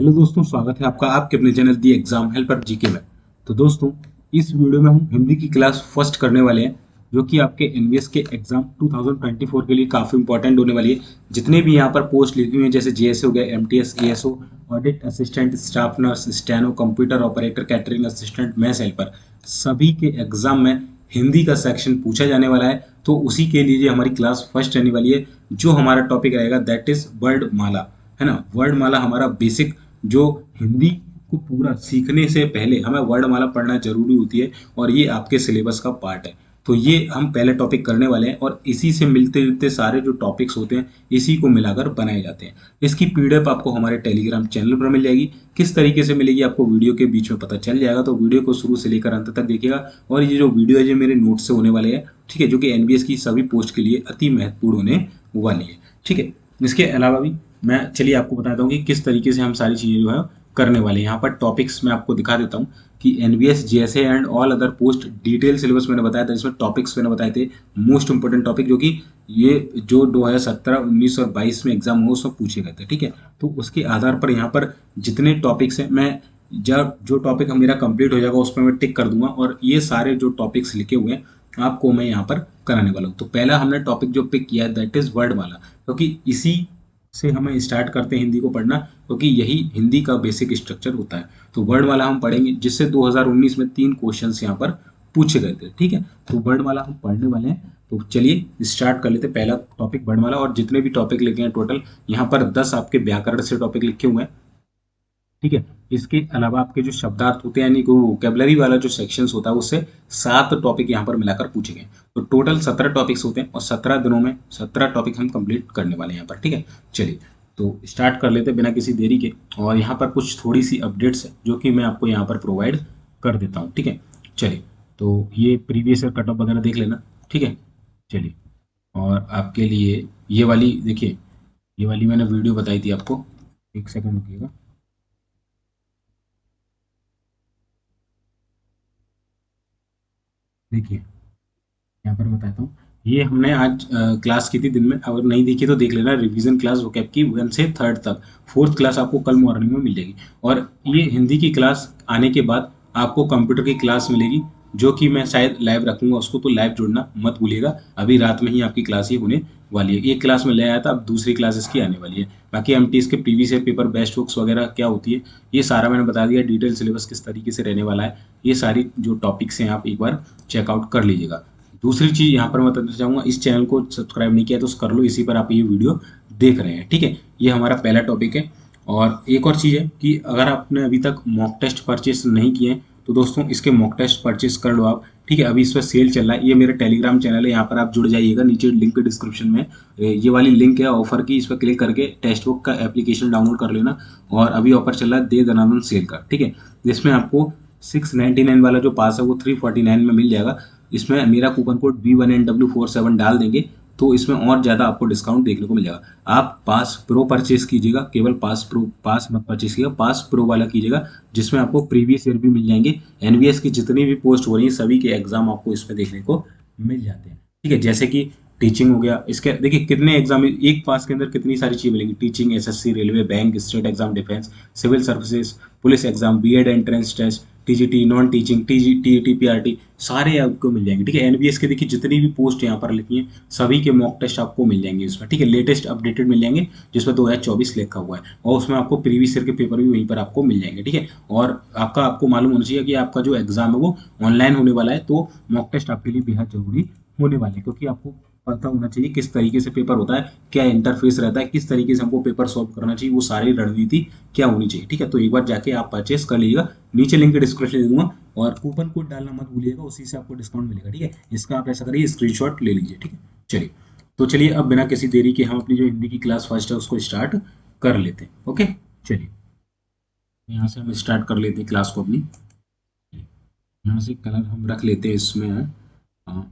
Hello दोस्तों, स्वागत है आपका आपके अपने channel the exam helper GK में। तो दोस्तों, इस वीडियो में हम हिंदी की क्लास फर्स्ट करने वाले हैं, जो कि आपके एनवीएस के एग्जाम 2024 के लिए काफ़ी इंपॉर्टेंट होने वाली है। जितने भी यहाँ पर पोस्ट लिखी हुई हैं, जैसे जेएसए हो गया, MTS, ASO, audit assistant, staff nurse, steno, computer operator, catering assistant, maths helper, सभी के एग्जाम में हिंदी का सेक्शन पूछा जाने वाला है। तो उसी के लिए हमारी क्लास फर्स्ट रहने वाली है। जो हमारा टॉपिक रहेगा दैट इज वर्डमाला, है ना। वर्डमाला हमारा बेसिक, जो हिंदी को पूरा सीखने से पहले हमें वर्णमाला पढ़ना जरूरी होती है, और ये आपके सिलेबस का पार्ट है। तो ये हम पहले टॉपिक करने वाले हैं, और इसी से मिलते जुलते सारे जो टॉपिक्स होते हैं इसी को मिलाकर बनाए जाते हैं। इसकी पीडीएफ आपको हमारे टेलीग्राम चैनल पर मिल जाएगी। किस तरीके से मिलेगी आपको वीडियो के बीच में पता चल जाएगा, तो वीडियो को शुरू से लेकर अंत तक देखिएगा। और ये जो वीडियो है, ये मेरे नोट से होने वाले हैं, ठीक है, जो कि एनबीएस की सभी पोस्ट के लिए अति महत्वपूर्ण होने वाली है, ठीक है। इसके अलावा भी मैं चलिए आपको बताता हूँ कि किस तरीके से हम सारी चीज़ें जो है करने वाले हैं। यहाँ पर टॉपिक्स मैं आपको दिखा देता हूँ कि NVS, JSA and all other post detail syllabus मैंने बताया था। इसमें टॉपिक्स मैंने बताए थे, मोस्ट इंपोर्टेंट टॉपिक, जो कि ये जो 2017, 19 और 22 में एग्जाम हो उसमें पूछे गए थे, ठीक है। तो उसके आधार पर यहाँ पर जितने टॉपिक्स हैं, मैं जब जो टॉपिक मेरा कंप्लीट हो जाएगा उस पर मैं टिक कर दूंगा, और ये सारे जो टॉपिक्स लिखे हुए हैं आपको मैं यहाँ पर कराने वाला हूँ। तो पहला हमने टॉपिक जो पिक किया है दैट इज वर्डमाला, क्योंकि इसी से हमें स्टार्ट करते हैं हिंदी को पढ़ना, क्योंकि यही हिंदी का बेसिक स्ट्रक्चर होता है। तो वर्डमाला हम पढ़ेंगे, जिससे 2019 में 3 क्वेश्चंस यहाँ पर पूछे गए थे, ठीक है। तो वर्डमाला हम पढ़ने वाले हैं। तो चलिए स्टार्ट कर लेते हैं। पहला टॉपिक वर्डमाला, और जितने भी टॉपिक लिखे हैं टोटल यहाँ पर 10 आपके व्याकरण से टॉपिक लिखे हुए हैं, ठीक है। इसके अलावा आपके जो शब्दार्थ होते हैं, यानी कि वोकेबलरी वाला जो सेक्शंस होता है, उससे 7 टॉपिक यहाँ पर मिलाकर पूछे गए। तो टोटल 17 टॉपिक्स होते हैं, और 17 दिनों में 17 टॉपिक हम कंप्लीट करने वाले हैं यहाँ पर, ठीक है। चलिए तो स्टार्ट कर लेते हैं बिना किसी देरी के। और यहाँ पर कुछ थोड़ी सी अपडेट्स है जो कि मैं आपको यहाँ पर प्रोवाइड कर देता हूँ, ठीक है। चलिए, तो ये प्रीवियस ईयर कट ऑफ वगैरह देख लेना, ठीक है। चलिए, और आपके लिए ये वाली देखिए, ये वाली मैंने वीडियो बताई थी आपको, एक सेकंड रुकिएगा। देखिए, यहाँ पर बताता हूँ। ये हमने आज क्लास की थी दिन में, अगर नहीं देखी तो देख लेना। रिवीजन क्लास वोकैब की 1 से 3rd तक, 4th क्लास आपको कल मॉर्निंग में मिल जाएगी। और ये हिंदी की क्लास आने के बाद आपको कंप्यूटर की क्लास मिलेगी, जो कि मैं शायद लाइव रखूंगा उसको, तो लाइव जुड़ना मत भूलिएगा। अभी रात में ही आपकी क्लास ये होने वाली है। एक क्लास में ले आया था, अब दूसरी क्लास इसकी आने वाली है। बाकी एमटीएस के previous year paper, best books वगैरह क्या होती है, ये सारा मैंने बता दिया। डिटेल सिलेबस किस तरीके से रहने वाला है, ये सारी जो टॉपिक्स हैं आप एक बार चेकआउट कर लीजिएगा। दूसरी चीज़ यहाँ पर मैं बताना चाहूँगा, इस चैनल को सब्सक्राइब नहीं किया तो कर लो, इसी पर आप ये वीडियो देख रहे हैं, ठीक है। ये हमारा पहला टॉपिक है। और एक और चीज़ है कि अगर आपने अभी तक मॉक टेस्ट परचेस नहीं किए हैं, तो दोस्तों इसके मॉक टेस्ट परचेस कर लो आप, ठीक है। अभी इस पर सेल चल रहा है। ये मेरा टेलीग्राम चैनल है, यहाँ पर आप जुड़ जाइएगा। नीचे लिंक डिस्क्रिप्शन में ये वाली लिंक है ऑफर की, इस पर क्लिक करके टेक्स्ट बुक का एप्लीकेशन डाउनलोड कर लेना। और अभी ऑफर चल रहा है दे दनादन सेल का, ठीक है। जिसमें आपको 699 वाला जो पास है वो 349 में मिल जाएगा। इसमें मेरा कूपन कोड V1NW47 डाल देंगे तो इसमें और ज़्यादा आपको डिस्काउंट देखने को मिल जाएगा। आप पास प्रो परचेस कीजिएगा, केवल पास मत परचेस कीजिएगा, पास प्रो वाला कीजिएगा, जिसमें आपको प्रीवियस ईयर भी मिल जाएंगे। एनवीएस की जितनी भी पोस्ट हो रही है सभी के एग्जाम आपको इसमें देखने को मिल जाते हैं, ठीक है। जैसे कि टीचिंग हो गया, इसके देखिए कितने एग्जाम, एक पास के अंदर कितनी सारी चीज़ें मिलेंगी। Teaching, SSC, railway, bank, state exam, defence, civil services, police exam, BEd entrance test, TGT, non teaching, TET, PRT, सारे आपको मिल जाएंगे, ठीक है। एनबीएस के देखिए जितनी भी पोस्ट यहाँ पर लिखी हैं सभी के मॉक टेस्ट आपको मिल जाएंगे इसमें, ठीक है। लेटेस्ट अपडेटेड मिल जाएंगे, जिसमें 2024 लिखा हुआ है, और उसमें आपको प्रीवियस ईयर के पेपर भी वहीं पर आपको मिल जाएंगे, ठीक है। और आपको मालूम होना चाहिए कि आपका जो एग्जाम है वो ऑनलाइन होने वाला है, तो मॉक टेस्ट आपके लिए बेहद जरूरी होने वाले हैं, क्योंकि आपको पता होना चाहिए किस तरीके से पेपर होता है, क्या इंटरफेस रहता है, किस तरीके से हमको पेपर सॉल्व करना चाहिए, वो सारी रणनीति क्या होनी चाहिए, ठीक है। तो एक बार जाके आप परचेस कर लीजिएगा, नीचे लिंक डिस्क्रिप्शन दे दूंगा, और कूपन कोड डालना मत भूलिएगा, उसी से आपको डिस्काउंट मिलेगा, ठीक है। इसका आप ऐसा करिए, स्क्रीनशॉट ले लीजिए, ठीक है। चलिए, तो चलिए अब बिना किसी देरी के हम अपनी जो हिंदी की क्लास फर्स्ट है उसको स्टार्ट कर लेते हैं, ओके। चलिए, यहाँ से हम स्टार्ट कर लेते हैं क्लास को अपनी। यहाँ से कलर हम रख लेते हैं इसमें,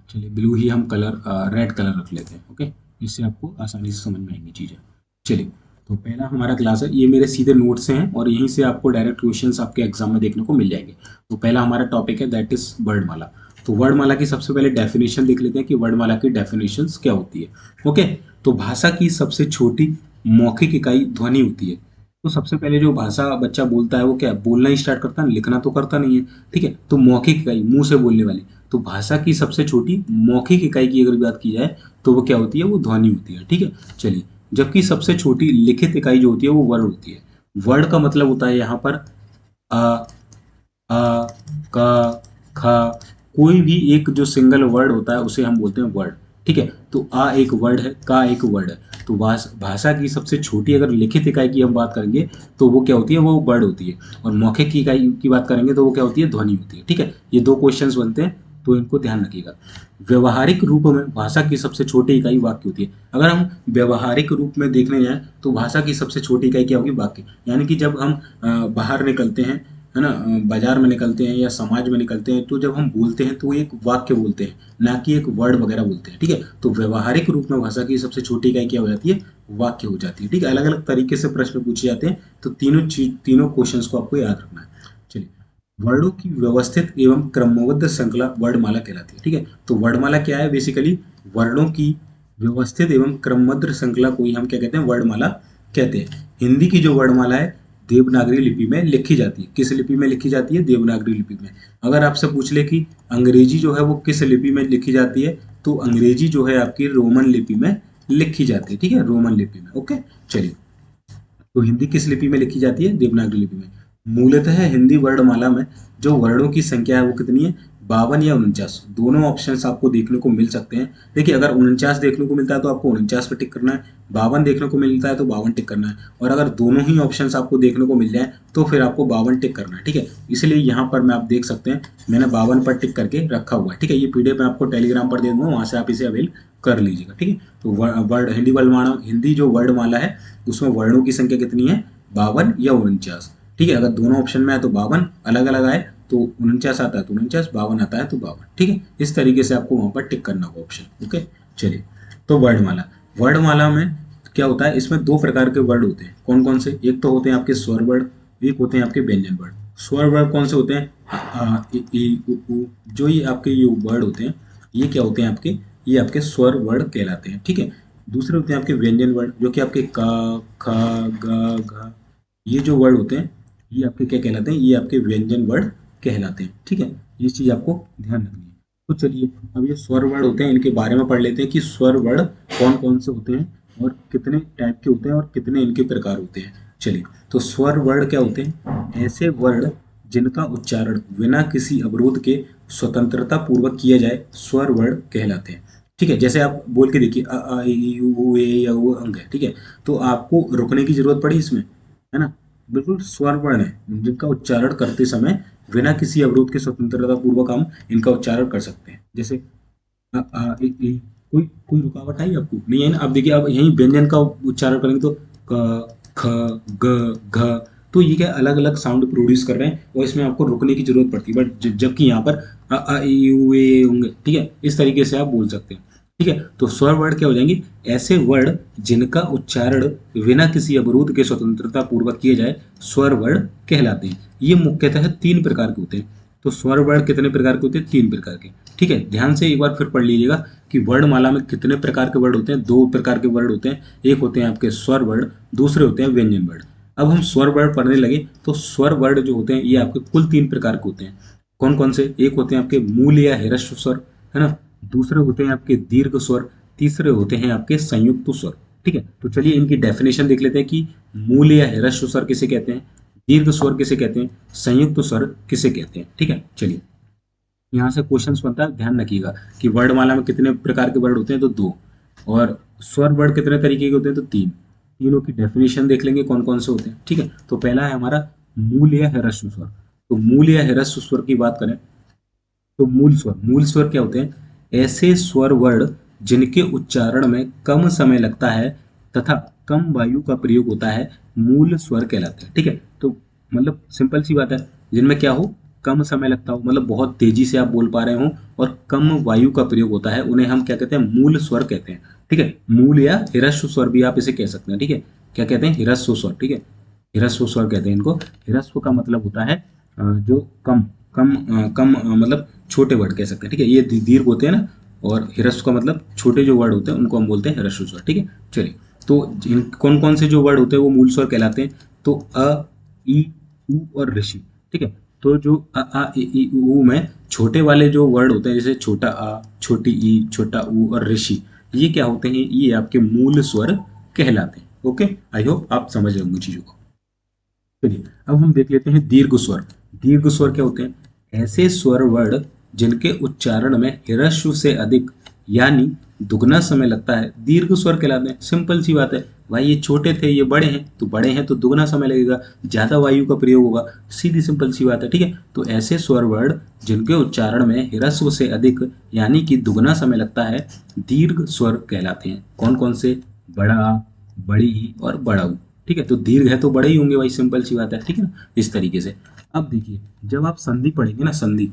चलिए ब्लू ही हम कलर, रेड कलर रख लेते हैं, ओके। इससे आपको आसानी से समझ में आएंगी चीज़ें। चलिए, तो पहला हमारा क्लास है, ये मेरे सीधे नोट्स हैं, और यहीं से आपको डायरेक्ट क्वेश्चंस आपके एग्जाम में देखने को मिल जाएंगे। तो पहला हमारा टॉपिक है दैट इज वर्डमाला। तो वर्डमाला की सबसे पहले डेफिनेशन देख लेते हैं कि वर्डमाला की डेफिनेशंस क्या होती है, ओके। तो भाषा की सबसे छोटी मौखिक इकाई ध्वनि होती है। तो सबसे पहले जो भाषा बच्चा बोलता है वो क्या है? बोलना ही स्टार्ट करता है, लिखना तो करता नहीं है। ठीक है, तो मौखिक इकाई मुंह से बोलने वाली, तो भाषा की सबसे छोटी मौखिक इकाई की अगर बात की जाए तो वो क्या होती है? वो ध्वनि होती है। ठीक है, चलिए, जबकि सबसे छोटी लिखित इकाई जो होती है वो वर्ड होती है। वर्ड का मतलब होता है यहाँ पर अ, अ, क, ख, कोई भी एक जो सिंगल वर्ड होता है उसे हम बोलते हैं वर्ड। ठीक है, तो आ एक वर्ड है, का एक वर्ड है। तो भाषा की सबसे छोटी अगर लिखित इकाई की हम बात करेंगे तो वो क्या होती है? वो वर्ड होती है। और मौखिक की इकाई की बात करेंगे तो वो क्या होती है? ध्वनि होती है। ठीक है, ये दो क्वेश्चंस बनते हैं, तो इनको ध्यान रखिएगा। व्यवहारिक रूप में भाषा की सबसे छोटी इकाई वाक्य होती है। अगर हम व्यवहारिक रूप में देखने जाएं तो भाषा की सबसे छोटी इकाई क्या होगी? वाक्य। यानी कि जब हम बाहर निकलते हैं, है ना, बाजार में निकलते हैं या समाज में निकलते हैं, तो जब हम बोलते हैं तो एक वाक्य बोलते हैं, ना कि एक वर्ड वगैरह बोलते हैं। ठीक है, तो व्यवहारिक रूप में भाषा की सबसे छोटी इकाई क्या हो जाती है? वाक्य हो जाती है। ठीक है, अलग अलग तरीके से प्रश्न पूछे जाते हैं, तो तीनों क्वेश्चंस को आपको याद रखना है। चलिए, वर्णों की व्यवस्थित एवं क्रमबद्ध श्रृंखला वर्णमाला कहलाती है। ठीक है, तो वर्णमाला क्या है? बेसिकली वर्णों की व्यवस्थित एवं क्रमबद्ध श्रृंखला को ही हम क्या कहते हैं? वर्णमाला कहते हैं। हिंदी की जो वर्णमाला है देवनागरी लिपि में लिखी जाती है। किस लिपि में लिखी जाती है? देवनागरी लिपि में। अगर आपसे पूछ ले कि अंग्रेजी जो है वो किस लिपि में लिखी जाती है, तो अंग्रेजी जो है आपकी रोमन लिपि में लिखी जाती है। ठीक है, रोमन लिपि में। ओके, चलिए, तो हिंदी किस लिपि में लिखी जाती है? देवनागरी लिपि में। मूलतः हिंदी वर्णमाला में जो वर्णों की संख्या है वो कितनी है? 52 या 49। दोनों ऑप्शंस आपको देखने को मिल सकते हैं। देखिए, अगर 49 देखने को मिलता है तो आपको 49 पे टिक करना है, 52 देखने को मिलता है तो 52 टिक करना है, और अगर दोनों ही ऑप्शंस आपको देखने को मिल जाए तो फिर आपको 52 टिक करना है। ठीक है, इसलिए यहाँ पर मैं आप देख सकते हैं मैंने 52 पर टिक करके रखा हुआ है। ठीक है, ये पीडीएफ मैं आपको टेलीग्राम पर दे दूंगा, वहाँ से आप इसे अवेल कर लीजिएगा। ठीक है, तो वर्ड हिंदी वर्णमाला, हिंदी जो वर्णमाला है उसमें वर्णों की संख्या कितनी है? 52 या 49। ठीक है, अगर दोनों ऑप्शन में है तो 52 अलग अलग आए तो 49 आता है तो 49, 52 आता है तो 52। ठीक है, इस तरीके से आपको वहां पर टिक करना होगा ऑप्शन। ओके, चलिए, तो वर्णमाला, वर्णमाला में क्या होता है? इसमें दो प्रकार के वर्ड होते हैं। कौन कौन से? एक तो होते हैं आपके स्वर वर्ड, एक होते हैं आपके व्यंजन वर्ड। स्वर वर्ड कौन से होते हैं? आ, इ, उ, ऊ। जो ये आपके ये वर्ड होते हैं ये क्या होते हैं आपके? ये आपके स्वर वर्ड कहलाते हैं। ठीक है, दूसरे होते हैं आपके व्यंजन वर्ड, जो कि आपके का, ख, ग, घ, ये जो वर्ड होते हैं ये आपके क्या कहलाते हैं? ये आपके व्यंजन वर्ड कहलाते हैं। ठीक है, ये चीज आपको ध्यान रखनी है। तो चलिए, अब ये स्वर वर्ड होते हैं इनके बारे में पढ़ लेते हैं कि स्वर वर्ड कौन कौन से होते हैं और कितने टाइप के होते हैं और कितने इनके प्रकार होते हैं। चलिए, तो स्वर वर्ड क्या होते हैं? ऐसे वर्ड जिनका उच्चारण बिना किसी अवरोध के स्वतंत्रता पूर्वक किया जाए स्वर वर्ड कहलाते हैं। ठीक है, जैसे आप बोल के देखिए, अ आ इ ई उ ए या वो अंग है। ठीक है, तो आपको रुकने की जरूरत पड़ी इसमें, है ना? बिल्कुल स्वर वर्ण है जिनका उच्चारण करते समय बिना किसी अवरोध के स्वतंत्रता पूर्वक हम इनका उच्चारण कर सकते हैं। जैसे अ आ इ ई, कोई कोई रुकावट आई आपको? नहीं है ना? अब देखिए, अब यहीं व्यंजन का उच्चारण करेंगे तो क, ख, ग, घ, तो ये क्या अलग अलग साउंड प्रोड्यूस कर रहे हैं और इसमें आपको रुकने की जरूरत पड़ती है। बट जबकि यहाँ पर अ आ इ ई उ ए होंगे। ठीक है, इस तरीके से आप बोल सकते हैं। ठीक है, तो स्वर वर्ड क्या हो जाएंगे? ऐसे वर्ड जिनका उच्चारण बिना किसी अवरोध के स्वतंत्रता पूर्वक किए जाए स्वर वर्ड कहलाते हैं। ये मुख्यतः तीन प्रकार के होते हैं। तो स्वर वर्ड कितने प्रकार के होते हैं? तीन प्रकार के। ठीक है, ध्यान से एक बार फिर पढ़ लीजिएगा कि वर्णमाला में कितने प्रकार के वर्ड होते हैं। दो प्रकार के वर्ड होते हैं, एक होते हैं आपके स्वर वर्ड, दूसरे होते हैं व्यंजन वर्ड। अब हम स्वर वर्ड पढ़ने लगे तो स्वर वर्ड जो होते हैं ये आपके कुल तीन प्रकार के होते हैं। कौन कौन से? एक होते हैं आपके मूल या ह्रस्व स्वर, है ना, दूसरे होते हैं आपके दीर्घ स्वर, तीसरे होते हैं आपके संयुक्त स्वर। ठीक है, तो चलिए इनकी डेफिनेशन देख लेते हैं कि मूल या ह्रस्व स्वर किसे कहते हैं, दीर्घ स्वर किसे कहते हैं, संयुक्त स्वर किसे कहते हैं। ठीक है, चलिए, यहाँ से क्वेश्चन बनता है, ध्यान रखिएगा कि वर्णमाला में कितने प्रकार के वर्ड होते हैं? तो दो। और स्वर वर्ड कितने तरीके के होते हैं? तो तीन। तीनों की डेफिनेशन देख लेंगे कौन कौन से होते हैं। ठीक है, तो पहला है हमारा मूल या ह्रस्व स्वर। तो मूल या ह्रस्व स्वर की बात करें तो मूल स्वर क्या होते हैं? ऐसे स्वर वर्ण जिनके उच्चारण में कम समय लगता है तथा कम वायु का प्रयोग होता है मूल स्वर कहलाते हैं। ठीक है, तो मतलब सिंपल सी बात है, जिनमें क्या हो? कम समय लगता हो, मतलब बहुत तेजी से आप बोल पा रहे हो और कम वायु का प्रयोग होता है, उन्हें हम क्या कहते हैं? मूल स्वर कहते हैं। ठीक है, मूल या ह्रस्व स्वर भी आप इसे कह सकते हैं। ठीक है, क्या कहते हैं? ह्रस्व स्वर। ठीक है, ह्रस्व स्वर कहते हैं इनको। ह्रस्व का मतलब होता है जो कम कम मतलब छोटे वर्ड कह सकते हैं। ठीक है, ये दीर्घ होते हैं ना, और ह्रस्व का मतलब छोटे जो वर्ड होते हैं उनको हम बोलते हैं ह्रस्व स्वर। ठीक है, चलिए, तो कौन कौन से जो वर्ड होते हैं वो मूल स्वर कहलाते हैं? तो अ, ई, उ और ऋषि। ठीक है, तो जो अ आ इ ई उ में छोटे वाले जो वर्ड होते हैं, जैसे छोटा आ, छोटी ई, छोटा ऊ और ऋषि, ये क्या होते हैं, ये आपके मूल स्वर कहलाते हैं। ओके, आई होप आप समझ रहे होंगे चीजों को। चलिए अब हम देख लेते हैं दीर्घ स्वर। दीर्घ स्वर क्या होते हैं, ऐसे स्वर वर्ण जिनके उच्चारण में ह्रस्व से अधिक यानी दुगना समय लगता है, दीर्घ स्वर कहलाते हैं। सिंपल सी बात है भाई, ये छोटे थे ये बड़े हैं, तो बड़े हैं तो दुगना समय लगेगा, ज्यादा वायु का प्रयोग होगा, सीधी सिंपल सी बात है। ठीक है, तो ऐसे स्वर वर्ण जिनके उच्चारण में ह्रस्व से अधिक यानी कि दुगना समय लगता है, दीर्घ स्वर कहलाते हैं। कौन कौन से, बड़ा, बड़ी और बड़ा ऊ। ठीक है, तो दीर्घ है तो बड़े ही होंगे भाई, सिंपल सी बात है। ठीक है ना, इस तरीके से। अब देखिए, जब आप संधि पढ़ेंगे ना, संधि,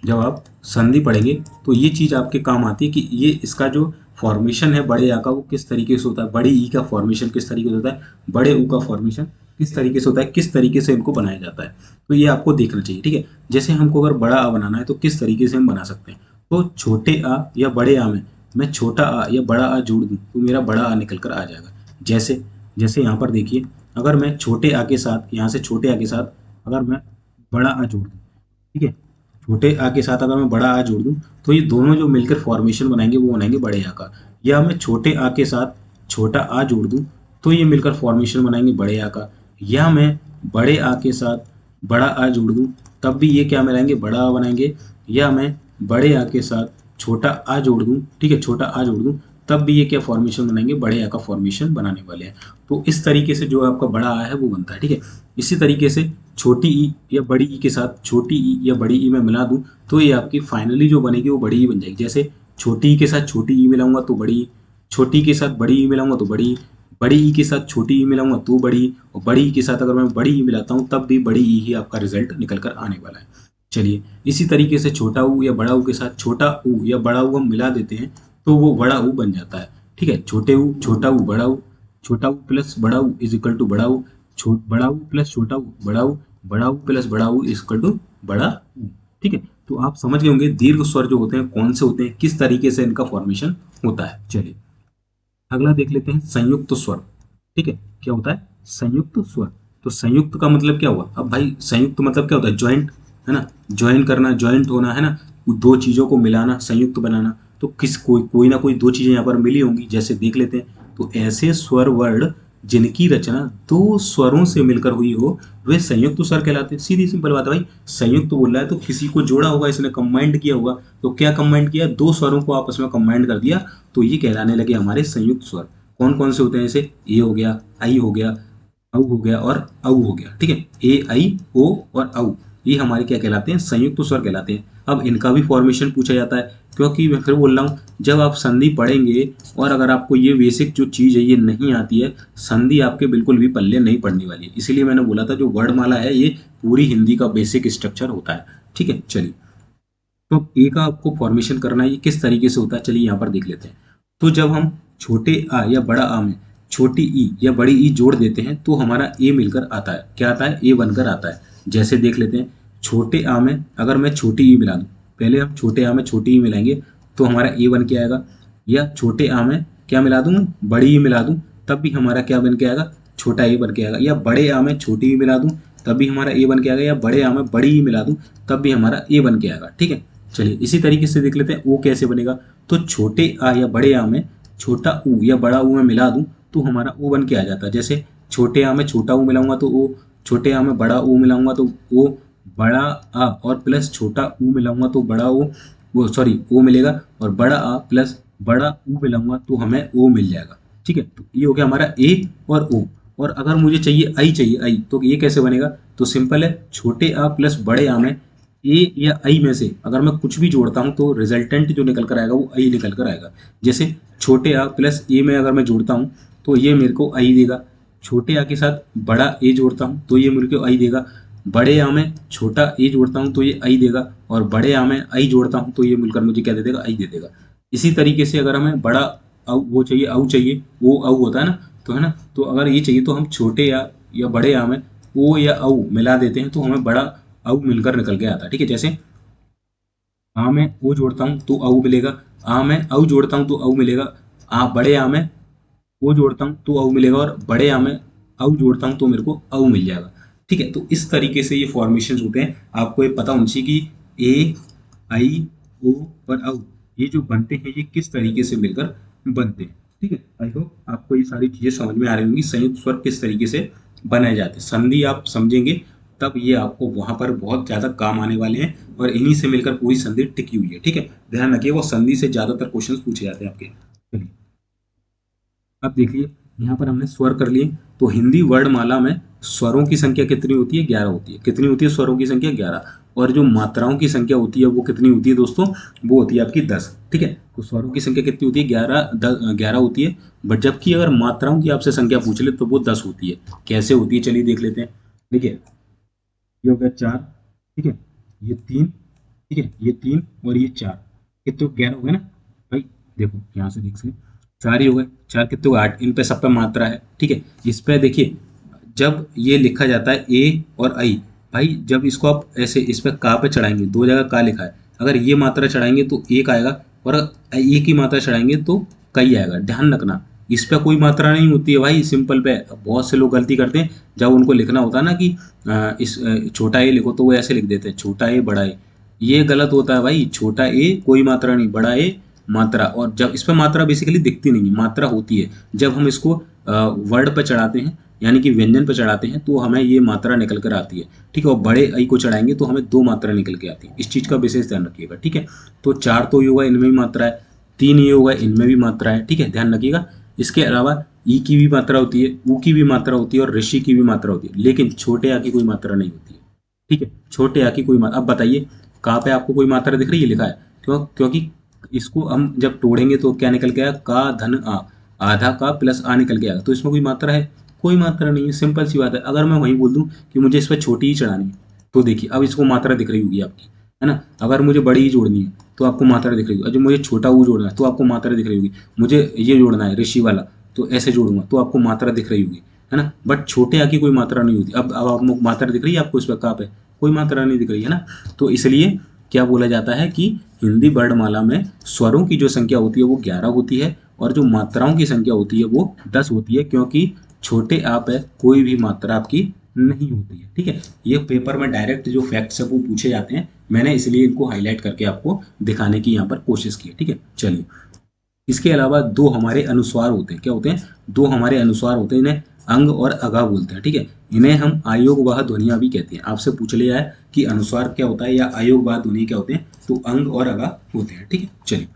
जब आप संधि पढ़ेंगे तो ये चीज आपके काम आती है कि ये इसका जो फॉर्मेशन है बड़े आ का, वो किस तरीके से होता है, बड़े ई का फॉर्मेशन किस तरीके से होता है, बड़े ऊ का फॉर्मेशन किस तरीके से होता है, किस तरीके से इनको बनाया जाता है, तो ये आपको देखना चाहिए। ठीक है, जैसे हमको अगर बड़ा आ बनाना है तो किस तरीके से हम बना सकते हैं, तो छोटे आ या बड़े आ में मैं छोटा आ या बड़ा आ जोड़ दूं तो मेरा बड़ा आ निकल कर आ जाएगा। जैसे जैसे यहाँ पर देखिए, अगर मैं छोटे आ के साथ, यहाँ से छोटे आ के साथ अगर मैं बड़ा आ जोड़ दूं, ठीक है, छोटे आ के साथ अगर मैं बड़ा आ जोड़ दूं तो ये दोनों जो मिलकर फॉर्मेशन बनाएंगे वो बनाएंगे बड़े आ का। या मैं छोटे आ के साथ छोटा आ जोड़ दूं तो ये मिलकर फॉर्मेशन बनाएंगे बड़े आ का। या मैं बड़े आ के साथ बड़ा आ जोड़ दूं तब भी ये क्या बनाएंगे, बड़ा आ बनाएंगे। या मैं बड़े आ के साथ छोटा आ जोड़ दूं, ठीक है, छोटा आ जोड़ दूं तब भी ये क्या फॉर्मेशन बनाएंगे, बड़े आ का फॉर्मेशन बनाने वाले हैं। तो इस तरीके से जो आपका बड़ा आ है वो बनता है। ठीक है, इसी तरीके से छोटी ई या बड़ी ई के साथ छोटी ई या बड़ी ई में मिला दूं तो ये आपकी फाइनली जो बनेगी वो बड़ी ई बन जाएगी। जैसे छोटी ई के साथ छोटी ई मिलाऊंगा तो बड़ी ई, छोटी के साथ बड़ी ई मिलाऊंगा तो बड़ी ई, बड़ी ई के साथ छोटी ई मिलाऊंगा तो बड़ी ई, और बड़ी ई के साथ अगर मैं बड़ी ई मिलाता हूँ तब भी बड़ी ई ही आपका रिजल्ट निकल कर आने वाला है। चलिए, इसी तरीके से छोटा ऊ या बड़ा ऊ के साथ छोटा ऊ या बड़ा ऊ हम मिला देते हैं तो वो बड़ा ऊ बन जाता है। ठीक है, छोटे ऊ, छोटा ऊ, बड़ा ऊ, छोटा ऊ प्लस बड़ा ऊ इज इक्वल टू बड़ा ऊ, बड़ा ऊ प्लस छोटा ऊ, बड़ा ऊ, बड़ा ऊ प्लस बड़ा ऊ इज इक्वल टू बड़ा ऊ। ठीक है, तो आप समझ गए होंगे दीर्घ स्वर जो होते हैं कौन से होते हैं, किस तरीके से इनका फॉर्मेशन होता है। चलिए अगला देख लेते हैं संयुक्त स्वर। ठीक है, क्या होता है संयुक्त स्वर। तो संयुक्त का मतलब क्या हुआ, अब भाई संयुक्त मतलब क्या होता है, ज्वाइंट, है ना, ज्वाइन करना, ज्वाइंट होना, है ना, दो चीजों को मिलाना, संयुक्त बनाना। तो किस कोई ना कोई दो चीजें यहाँ पर मिली होंगी, जैसे देख लेते हैं। तो ऐसे स्वर वर्ण जिनकी रचना दो स्वरों से मिलकर हुई हो वे संयुक्त स्वर कहलाते हैं। सीधी सिंपल बात है भाई, संयुक्त बोल रहा है तो किसी को जोड़ा होगा, इसने कंबाइंड किया होगा। तो क्या कंबाइंड किया, दो स्वरों को आपस में कंबाइंड कर दिया तो ये कहलाने लगे हमारे संयुक्त स्वर। कौन कौन से होते हैं, जैसे ए हो गया, आई हो गया, औ हो गया और औ हो गया। ठीक है, ए, आई, ओ और औ, ये हमारे क्या कहलाते हैं, संयुक्त स्वर कहलाते हैं। अब इनका भी फॉर्मेशन पूछा जाता है, क्योंकि मैं फिर बोल रहा हूँ जब आप संधि पढ़ेंगे और अगर आपको ये बेसिक जो चीज़ है ये नहीं आती है, संधि आपके बिल्कुल भी पल्ले नहीं पड़ने वाली है। इसीलिए मैंने बोला था जो वर्णमाला है ये पूरी हिंदी का बेसिक स्ट्रक्चर होता है। ठीक है, चलिए, तो ए का आपको फॉर्मेशन करना है, ये किस तरीके से होता है, चलिए यहाँ पर देख लेते हैं। तो जब हम छोटे आ या बड़ा आ में छोटी ई या बड़ी ई जोड़ देते हैं तो हमारा ए मिलकर आता है, क्या आता है, ए बनकर आता है। जैसे देख लेते हैं, छोटे आ में अगर मैं छोटी ई मिला दूं, पहले हम छोटे आ में छोटी ई मिलाएंगे तो हमारा ए बन के आएगा। या छोटे आ में क्या मिला दूं, बड़ी ई मिला दूं तब भी हमारा क्या बन के आएगा, छोटा ए बन के आएगा। या बड़े आ में छोटी ई मिला दूं तब भी हमारा ए बन के आएगा। या बड़े आ में बड़ी ई मिला दूं तब भी हमारा ए बन के आएगा। ठीक है, चलिए इसी तरीके से देख लेते हैं ओ कैसे बनेगा। तो छोटे आ या बड़े आ में छोटा ऊ या बड़ा ऊ में मिला दूं तो हमारा ओ बन के आ जाता है। जैसे छोटे आ में छोटा ऊ मिलाऊंगा तो ओ, छोटे आ में बड़ा ऊ मिलाऊंगा तो ओ, बड़ा आ और प्लस छोटा ऊ मिलाऊंगा तो बड़ा ओ, वो सॉरी ओ मिलेगा, और बड़ा आ प्लस बड़ा ऊ मिलाऊंगा तो हमें ओ मिल जाएगा। ठीक है, तो ये हो गया हमारा ए और ओ। और अगर मुझे चाहिए आई तो ये कैसे बनेगा, तो सिंपल है, छोटे आ प्लस बड़े आ में ए या आई में से अगर मैं कुछ भी जोड़ता हूं तो रिजल्टेंट जो निकल कर आएगा वो आई निकल कर आएगा। जैसे छोटे आ प्लस ए में अगर मैं जोड़ता हूं तो ये मेरे को आई देगा। छोटे आ के साथ बड़ा ए जोड़ता हूं तो ये मेरे को आई देगा। बड़े आ में छोटा ए जोड़ता हूं तो ये आई देगा, और बड़े आ में आई जोड़ता हूं तो ये मिलकर मुझे क्या दे देगा, आई दे देगा। इसी तरीके से अगर हमें बड़ा वो चाहिए, औ चाहिए, वो औ होता है ना, तो है ना, तो अगर ये चाहिए तो हम छोटे या बड़े आ में ओ या औ मिला देते हैं तो हमें बड़ा औ मिलकर निकल के आता है। ठीक है, जैसे आ में ओ जोड़ता हूँ तो औ मिलेगा, आ में औ जोड़ता हूँ तो औ मिलेगा, आ बड़े आ में ओ जोड़ता हूँ तो औ मिलेगा, और बड़े आ में औ जोड़ता हूँ तो मेरे को औ मिल जाएगा। ठीक है, तो इस तरीके से ये फॉर्मेशन होते हैं। आपको ये पता होना चाहिए कि ए, आई, ओ और औ ये जो बनते हैं ये किस तरीके से मिलकर बनते हैं। ठीक है, आई होप आपको ये सारी चीजें समझ में आ रही होंगी, संयुक्त स्वर किस तरीके से बनाए जाते हैं। संधि आप समझेंगे तब ये आपको वहां पर बहुत ज्यादा काम आने वाले हैं, और इन्हीं से मिलकर पूरी संधि टिकी हुई है। ठीक है, ध्यान रखिए वो संधि से ज्यादातर क्वेश्चन पूछे जाते हैं आपके। चलिए अब देखिए, यहाँ पर हमने स्वर कर लिए। तो हिंदी वर्णमाला में स्वरों की संख्या कितनी होती है? 11 होती है। कितनी होती है स्वरों की संख्या? 11। और जो मात्राओं की संख्या होती है वो कितनी होती है दोस्तों? वो होती है आपकी 10। ठीक है, तो स्वरों की संख्या कितनी होती है? 11 होती है। बट जबकि अगर मात्राओं की आपसे संख्या पूछ ले तो वो 10 होती है। कैसे होती है चलिए देख लेते हैं। देखिए, ये हो गया 4। ठीक है, ये 3। ठीक है, ये 3 और ये 4, कितने? 11 हो गए ना भाई। देखो यहाँ से देख सकते, 4 ही हो गए। 4 कितने हो गए? 8। इन पे सब पे मात्रा है। ठीक है, इस पे देखिए, जब ये लिखा जाता है ए और आई, भाई जब इसको आप ऐसे इस पे का पे चढ़ाएंगे, दो जगह का लिखा है, अगर ये मात्रा चढ़ाएंगे तो एक आएगा, और ए की मात्रा चढ़ाएंगे तो कई आएगा। ध्यान रखना, इस पे कोई मात्रा नहीं होती है भाई। सिंपल पे बहुत से लोग गलती करते हैं, जब उनको लिखना होता है ना कि छोटा ए लिखो, तो वो ऐसे लिख देते हैं छोटा ए बड़ा ए। ये गलत होता है भाई। छोटा ए कोई मात्रा नहीं, बड़ा ए मात्रा। और जब इस पे मात्रा बेसिकली दिखती नहीं है, मात्रा होती है जब हम इसको वर्ड पर चढ़ाते हैं, यानी कि व्यंजन पर चढ़ाते हैं, तो हमें ये मात्रा निकल कर आती है। ठीक है, और बड़े आई को चढ़ाएंगे तो हमें दो मात्रा निकल के आती है। इस चीज़ का विशेष ध्यान रखिएगा। ठीक है, तो 4 तो ये होगा, इनमें भी मात्रा है। 3 ये होगा, इनमें भी मात्रा है। ठीक है, ध्यान रखिएगा। इसके अलावा ई की भी मात्रा होती है, ऊ की भी मात्रा होती है, और ऋषि की भी मात्रा होती है, लेकिन छोटे आ की कोई मात्रा नहीं होती है। ठीक है, छोटे आ की कोई मात्रा। अब बताइए, कहाँ पे आपको कोई मात्रा दिख रही है? लिखा है। क्योंकि इसको हम जब तोड़ेंगे तो क्या निकल के आएगा? का धन आ, आधा का प्लस आ निकल के आएगा। तो इसमें कोई मात्रा है? कोई मात्रा नहीं है। सिंपल सी बात है। अगर मैं वहीं बोल दूं कि मुझे इस पर छोटी ही चढ़ानी है, तो देखिए अब इसको मात्रा दिख रही होगी आपकी, है ना। अगर मुझे बड़ी ही जोड़नी है तो आपको मात्रा दिख रही होगी। और जो मुझे छोटा वो जोड़ना है तो आपको मात्रा दिख रही होगी। मुझे ये जोड़ना है ऋषि वाला, तो ऐसे जोड़ूंगा तो आपको मात्रा दिख रही होगी, है ना। बट छोटे आ की कोई मात्रा नहीं होती। अब आपको मात्रा दिख रही है आपको इस पर? कहाँ पे कोई मात्रा नहीं दिख रही है ना। तो इसलिए क्या बोला जाता है कि हिंदी वर्णमाला में स्वरों की जो संख्या होती है वो 11 होती है, और जो मात्राओं की संख्या होती है वो 10 होती है, क्योंकि छोटे आ पे कोई भी मात्रा आपकी नहीं होती है। ठीक है, ये पेपर में डायरेक्ट जो फैक्ट्स है वो पूछे जाते हैं, मैंने इसलिए इनको हाईलाइट करके आपको दिखाने की यहाँ पर कोशिश की है। ठीक है, चलिए। इसके अलावा दो हमारे अनुस्वार होते हैं। क्या होते हैं? दो हमारे अनुस्वार होते हैं, इन्हें अंग और अगा बोलते हैं। ठीक है, इन्हें हम आयोगवाह ध्वनियां भी कहते हैं। आपसे पूछ लिया है कि अनुस्वार क्या होता है या आयोगवाह ध्वनि क्या होते हैं, तो अंग और अगा होते हैं। ठीक है, चलिए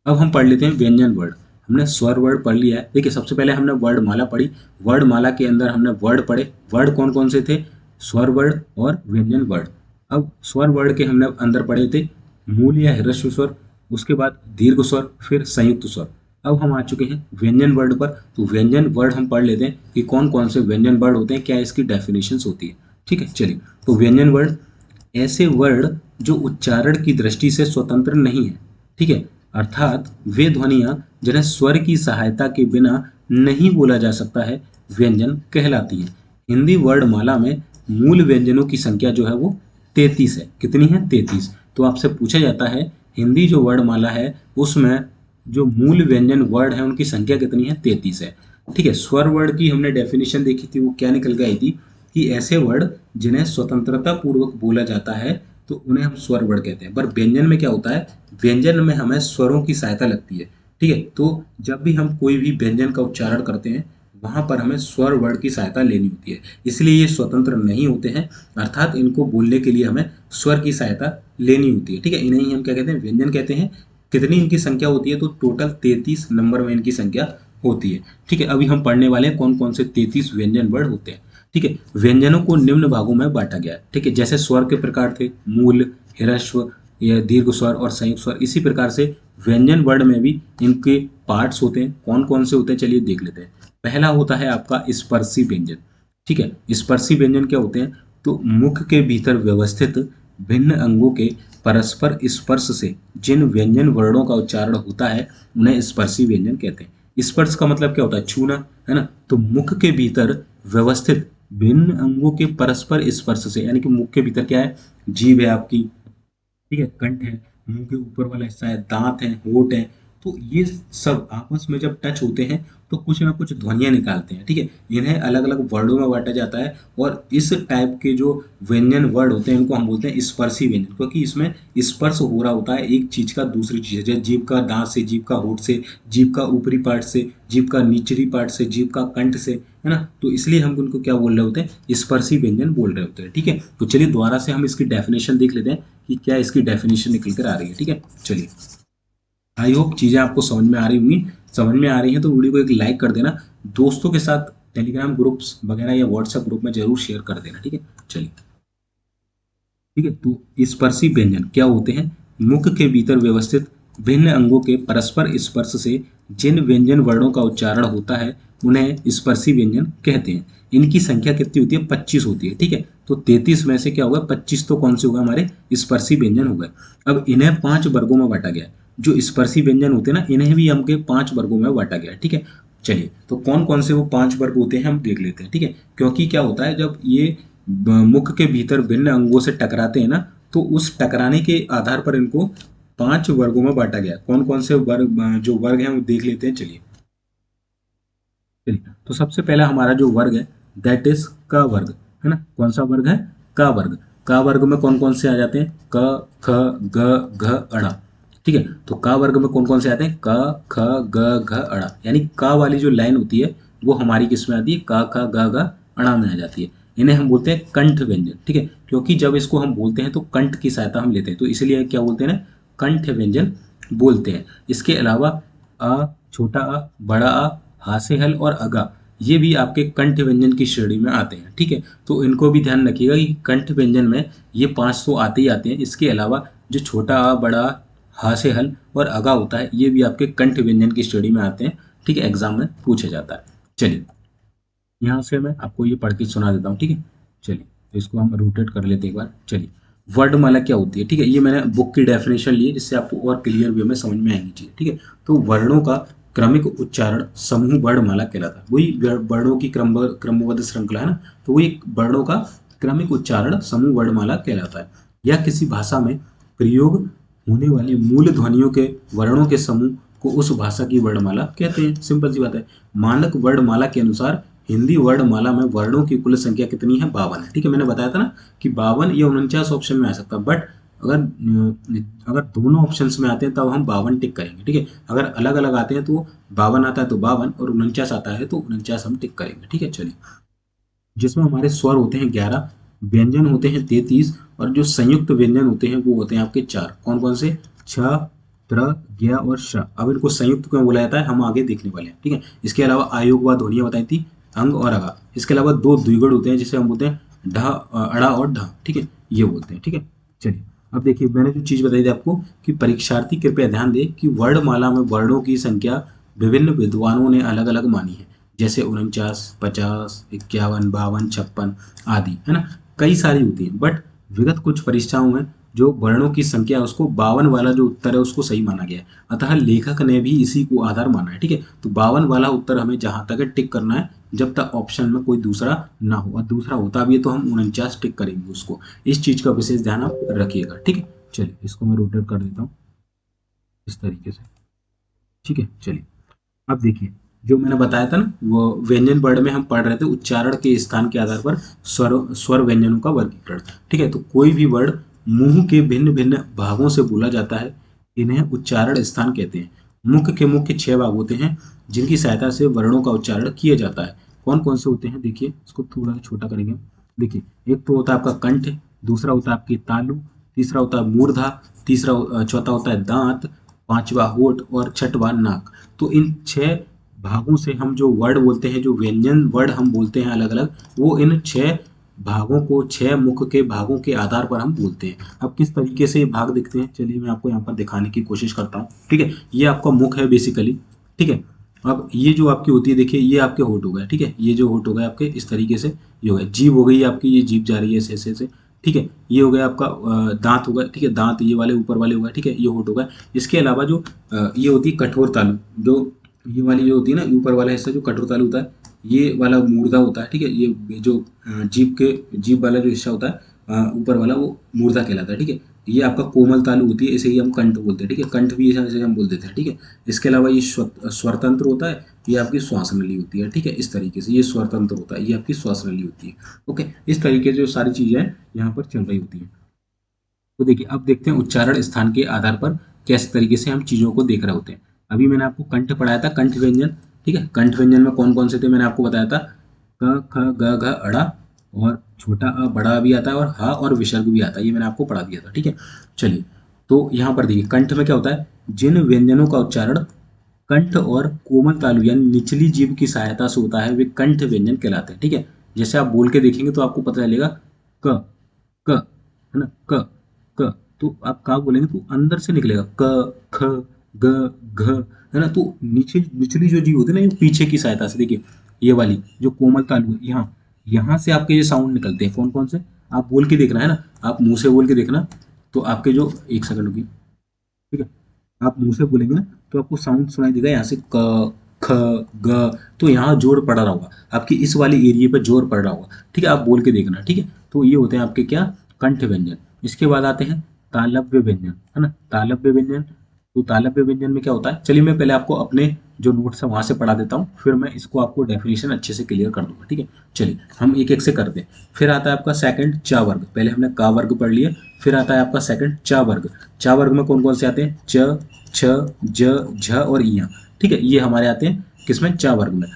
अब हम पढ़ लेते हैं व्यंजन वर्ड। हमने स्वर वर्ड पढ़ लिया है। देखिए, सबसे पहले हमने वर्ड माला पढ़ी। वर्ड माला के अंदर हमने वर्ड पढ़े। वर्ड कौन कौन से थे? स्वर वर्ड और व्यंजन वर्ड। अब स्वर वर्ड के हमने अंदर पढ़े थे मूल या ह्रस्व स्वर, उसके बाद दीर्घ स्वर, फिर संयुक्त स्वर। अब हम आ चुके हैं व्यंजन वर्ड पर। तो व्यंजन वर्ड हम पढ़ लेते हैं कि कौन कौन से व्यंजन वर्ड होते हैं, क्या इसकी डेफिनेशंस होती है। ठीक है, चलिए। तो व्यंजन वर्ड ऐसे वर्ड जो उच्चारण की दृष्टि से स्वतंत्र नहीं है। ठीक है, अर्थात वे ध्वनियां जिन्हें स्वर की सहायता के बिना नहीं बोला जा सकता है, व्यंजन कहलाती हैं। हिंदी वर्णमाला में मूल व्यंजनों की संख्या जो है वो 33 है। कितनी है? 33। तो आपसे पूछा जाता है हिंदी जो वर्णमाला है उसमें जो मूल व्यंजन वर्ड है उनकी संख्या कितनी है? 33 है। ठीक है, स्वर वर्ड की हमने डेफिनेशन देखी थी, वो क्या निकल के आई थी कि ऐसे वर्ड जिन्हें स्वतंत्रता पूर्वक बोला जाता है तो उन्हें हम स्वर वर्ड कहते हैं। पर व्यंजन में क्या होता है? व्यंजन में हमें स्वरों की सहायता लगती है। ठीक है, तो जब भी हम कोई भी व्यंजन का उच्चारण करते हैं वहां पर हमें स्वर वर्ड की सहायता लेनी होती है, इसलिए ये स्वतंत्र नहीं होते हैं। अर्थात इनको बोलने के लिए हमें स्वर की सहायता लेनी होती है। ठीक है, इन्हें ही हम क्या कहते हैं? व्यंजन कहते हैं। कितनी इनकी संख्या होती है? तो टोटल 33 नंबर में इनकी संख्या होती है। ठीक है, अभी हम पढ़ने वाले हैं कौन कौन से 33 व्यंजन वर्ड होते हैं। ठीक है, व्यंजनों को निम्न भागों में बांटा गया है। ठीक है, जैसे स्वर के प्रकार थे मूल, ह्रस्व या दीर्घ स्वर और संयुक्त स्वर, इसी प्रकार से व्यंजन वर्ण में भी इनके पार्ट्स होते हैं। कौन कौन से होते हैं चलिए देख लेते हैं। पहला होता है आपका स्पर्शी व्यंजन। ठीक है, स्पर्शी व्यंजन क्या होते हैं? तो मुख के भीतर व्यवस्थित भिन्न अंगों के परस्पर स्पर्श से जिन व्यंजन वर्णों का उच्चारण होता है उन्हें स्पर्शी व्यंजन कहते हैं। स्पर्श का मतलब क्या होता है? छूना, है ना। तो मुख के भीतर व्यवस्थित भिन्न अंगों के परस्पर स्पर्श से, यानी कि मुख के भीतर क्या है? जीभ है आपकी, ठीक है, कंठ है, मुंह के ऊपर वाला हिस्सा है, दांत है, होंठ है, तो ये सब आपस में जब टच होते हैं तो कुछ ना कुछ ध्वनियाँ निकालते हैं, ठीक है। इन्हें अलग अलग वर्डों में बांटा जाता है, और इस टाइप के जो व्यंजन वर्ड होते हैं इनको हम बोलते हैं स्पर्शी व्यंजन, क्योंकि इसमें स्पर्श हो रहा होता है एक चीज का दूसरी चीज, जैसे जीभ का दांत से, जीभ का होठ से, जीभ का ऊपरी पार्ट से, जीभ का निचली पार्ट से, जीभ का कंठ से, है ना। तो इसलिए हम उनको क्या बोल रहे होते हैं, स्पर्शी व्यंजन बोल रहे होते हैं, ठीक है। तो चलिए दोबारा से हम इसकी डेफिनेशन देख लेते हैं कि क्या इसकी डेफिनेशन निकल कर आ रही है, ठीक है। चलिए, आई होप चीज़ें आपको समझ में आ रही होंगी। समझ में आ रही हैं तो वीडियो को एक लाइक कर देना, दोस्तों के साथ टेलीग्राम ग्रुप्स वगैरह या व्हाट्सएप ग्रुप में जरूर शेयर कर देना, ठीक है। चलिए, ठीक है। तो स्पर्शी व्यंजन क्या होते हैं, मुख के भीतर व्यवस्थित भिन्न अंगों के परस्पर स्पर्श से जिन व्यंजन वर्णों का उच्चारण होता है उन्हें स्पर्शी व्यंजन कहते हैं। इनकी संख्या कितनी होती है, 25 होती है, ठीक है। तो 33 में से क्या होगा, 25 तो कौन से होगा, हमारे स्पर्शी व्यंजन हो गए। अब इन्हें 5 वर्गों में बांटा गया है। जो स्पर्शी व्यंजन होते हैं ना, इन्हें भी हमके 5 वर्गों में बांटा गया है, ठीक है। चलिए, तो कौन कौन से वो 5 वर्ग होते हैं हम देख लेते हैं, ठीक है। क्योंकि क्या होता है, जब ये मुख के भीतर भिन्न अंगों से टकराते हैं ना, तो उस टकराने के आधार पर इनको 5 वर्गों में बांटा गया है। कौन कौन से वर्ग, जो वर्ग हैं वो देख लेते हैं। चलिए, चलिए, तो सबसे पहला हमारा जो वर्ग है दैट इज क वर्ग, है ना। कौन सा वर्ग है, क वर्ग। क वर्ग में कौन कौन से आ जाते हैं, क ख ग घ अड़ा, ठीक है। तो क वर्ग में कौन कौन से आते हैं, क ख ग घ अड़ा, यानी क वाली जो लाइन होती है वो हमारी किस में आती है, क ख ग घ अड़ा में आ जाती है। इन्हें हम बोलते हैं कंठ व्यंजन, ठीक है। क्योंकि जब इसको हम बोलते हैं तो कंठ की सहायता हम लेते हैं, तो इसलिए क्या बोलते हैं ना, कंठ व्यंजन बोलते हैं। इसके अलावा अ, छोटा अ, बड़ा अ, हासे हल और अगा, ये भी आपके कंठ व्यंजन की श्रेणी में आते हैं, ठीक है। तो इनको भी ध्यान रखिएगा कि कंठ व्यंजन में ये 5 तो आते ही आते हैं। इसके अलावा जो छोटा आ, बड़ा आ, हा से हल और अगा होता है, ये भी आपके कंठ व्यंजन की श्रेणी में आते हैं, ठीक है। एग्जाम में पूछा जाता है। चलिए, यहाँ से मैं आपको ये पढ़ के सुना देता हूँ, ठीक है। चलिए, तो इसको हम रोटेट कर लेते हैं एक बार। चलिए, वर्णमाला क्या होती है, ठीक है। ये मैंने बुक की डेफिनेशन ली है जिससे आपको और क्लियर वे में समझ में आएंगी चीज़, ठीक है। तो वर्णों का क्रमिक उच्चारण समूह वर्णमाला कहलाता है। वही वर्णों की क्रमबद्ध श्रृंखला है ना, तो वही वर्णों का क्रमिक उच्चारण समूह वर्णमाला कहलाता है। यह किसी भाषा में प्रयोग होने वाली मूल ध्वनियों के वर्णों के समूह को उस भाषा की वर्णमाला कहते हैं। सिंपल सी बात है। मानक वर्णमाला के अनुसार हिंदी वर्णमाला में वर्णों की कुल संख्या कितनी है, 52 है, ठीक है। मैंने बताया था ना कि 52 या 49 ऑप्शन में आ सकता है, बट अगर दोनों ऑप्शंस में आते हैं तब हम 52 टिक करेंगे, ठीक है। अगर अलग अलग आते हैं तो 52 आता है तो 52, और 49 आता है तो 49 हम टिक करेंगे, ठीक है। चलिए, जिसमें हमारे स्वर होते हैं 11, व्यंजन होते हैं 33, और जो संयुक्त व्यंजन होते हैं वो होते हैं आपके 4। कौन कौन से, छ, त्र, ज्ञ और श। अब इनको संयुक्त क्यों बोला जाता है हम आगे देखने वाले हैं, ठीक है। इसके अलावा आयोग व ध्वनियां बताई थी, अंग और अगा। इसके अलावा 2 द्विगुण होते हैं जिसे हम बोलते हैं ढ, अड़ा और ढ, ठीक है, ये बोलते हैं, ठीक है। चलिए, अब देखिए, मैंने जो चीज बताई थी आपको कि परीक्षार्थी कृपया ध्यान दें कि वर्णमाला में वर्णों की संख्या विभिन्न विद्वानों ने अलग अलग मानी है, जैसे 49, 50, 51, 52, 56 आदि, है ना। कई सारी होती है, बट विगत कुछ परीक्षाओं में जो वर्णों की संख्या है उसको 52 वाला जो उत्तर है उसको सही माना गया है। अतः लेखक ने भी इसी को आधार माना है, ठीक है। तो 52 वाला उत्तर हमें जहां तक है टिक करना है जब तक ऑप्शन में कोई दूसरा ना हो, और दूसरा होता भी है तो हम 49 टिक करेंगे उसको। इस चीज का विशेष ध्यान आप रखिएगा, ठीक है। चलिए, इसको मैं रोटेट कर देता हूँ इस तरीके से, ठीक है। चलिए, अब देखिए, जो मैंने बताया था ना, वो व्यंजन वर्ण में हम पढ़ रहे थे उच्चारण के स्थान के आधार पर स्वर स्वर व्यंजनों का वर्गीकरण, ठीक है। तो कोई भी वर्ण मुंह के भिन्न भिन्न भागों से बोला जाता है, इन्हें उच्चारण स्थान कहते हैं। मुख के मुख्य 6 भाग होते हैं जिनकी सहायता से वर्णों का उच्चारण किया जाता है। कौन कौन से होते हैं, देखिए, इसको थोड़ा सा छोटा करेंगे। देखिए, एक तो होता है आपका कंठ, दूसरा होता है आपकी तालु, तीसरा होता है मूर्धा, चौथा होता है दांत, पांचवा होठ और छठवां नाक। तो इन 6 भागों से हम जो वर्ड बोलते हैं, जो व्यंजन वर्ड हम बोलते हैं अलग अलग, वो इन 6 भागों को, 6 मुख के भागों के आधार पर हम बोलते हैं। अब किस तरीके से ये भाग दिखते हैं, चलिए मैं आपको यहाँ पर दिखाने की कोशिश करता हूँ, ठीक है। ये आपका मुख है बेसिकली, ठीक है। अब ये जो आपकी होती है, देखिए, ये आपके होठ हो गए, ठीक है। ये जो होठ हो गए आपके इस तरीके से, ये हो गए। जीभ हो गई आपकी, ये जीभ जा रही है ऐसे ऐसे ऐसे, ठीक है। ये हो गया आपका दांत हो गया, ठीक है। दांत ये वाले ऊपर वाले हो गए, ठीक है। ये होठ हो गए। इसके अलावा जो ये होती है कठोर तालु, जो ये वाली जो होती है ना, ऊपर वाला हिस्सा जो कठोर तालु होता है, ये वाला मूर्धा होता है, ठीक है। ये जो जीभ वाला जो हिस्सा होता है ऊपर वाला, वो मूर्धा कहलाता है, ठीक है। ये आपका कोमल तालु होती है, इसे ही हम कंठ बोलते हैं, ठीक है। कंठ भी इसे हम बोल देते हैं, ठीक है। इसके अलावा ये स्वरतंत्र होता है, ये आपकी श्वास नली होती है, ठीक है। इस तरीके से ये स्वरतंत्र होता है, ये आपकी श्वास नली होती है। ओके, इस तरीके से जो सारी चीजें हैं यहाँ पर चल रही होती हैं। तो देखिए अब देखते हैं उच्चारण स्थान के आधार पर कैसे तरीके से हम चीजों को देख रहे होते हैं। अभी मैंने आपको कंठ पढ़ाया था, कंठ व्यंजन, ठीक है। कंठ व्यंजन में कौन कौन से थे मैंने आपको बताया था, क ख ग घ अड़ा, और छोटा अ बड़ा भी आता है, और हा और विसर्ग भी आता है, ये मैंने आपको पढ़ा दिया था, ठीक है। चलिए, तो यहाँ पर देखिए कंठ में क्या होता है, जिन व्यंजनों का उच्चारण कंठ और कोमल तालु यानी निचली जीभ की सहायता से होता है वे कंठ व्यंजन कहलाते हैं, ठीक है। जैसे आप बोल के देखेंगे तो आपको पता चलेगा क क, है ना, क क, तो आप का बोलेंगे तो अंदर से निकलेगा क ख ग घ, है ना। तो नीचे निचली जो जीभ होती है ना, ये पीछे की सहायता से, देखिए ये वाली जो कोमल तालु है, यहाँ यहाँ से आपके ये साउंड निकलते हैं, कौन कौन से, आप बोल के देखना, है ना, आप मुंह से बोल के देखना। तो आपके जो, एक सेकंड होगी, ठीक है, आप मुंह से बोलेंगे ना तो आपको साउंड सुनाई देगा यहाँ से क ख ग, तो यहाँ जोर पड़ रहा होगा, आपकी इस वाले एरिया पर जोर पड़ रहा होगा, ठीक है। आप बोल के देखना, ठीक है। तो ये होते हैं आपके क्या, कंठ व्यंजन। इसके बाद आते हैं तालव्य व्यंजन, है ना। तालव्य व्यंजन, तो तालव्य व्यंजन में क्या होता है, चलिए मैं पहले आपको अपने जो नोट्स है वहां से पढ़ा देता हूँ, फिर मैं इसको आपको डेफिनेशन अच्छे से क्लियर कर दूंगा, ठीक है। चलिए हम एक एक से करते हैं। फिर आता है आपका सेकंड चा वर्ग, पहले हमने का वर्ग पढ़ लिया, फिर आता है आपका सेकंड चा वर्ग। चा वर्ग में कौन कौन से आते हैं, च छ ज झ और इया, ठीक है। ये हमारे आते हैं किसमें, चा वर्ग में,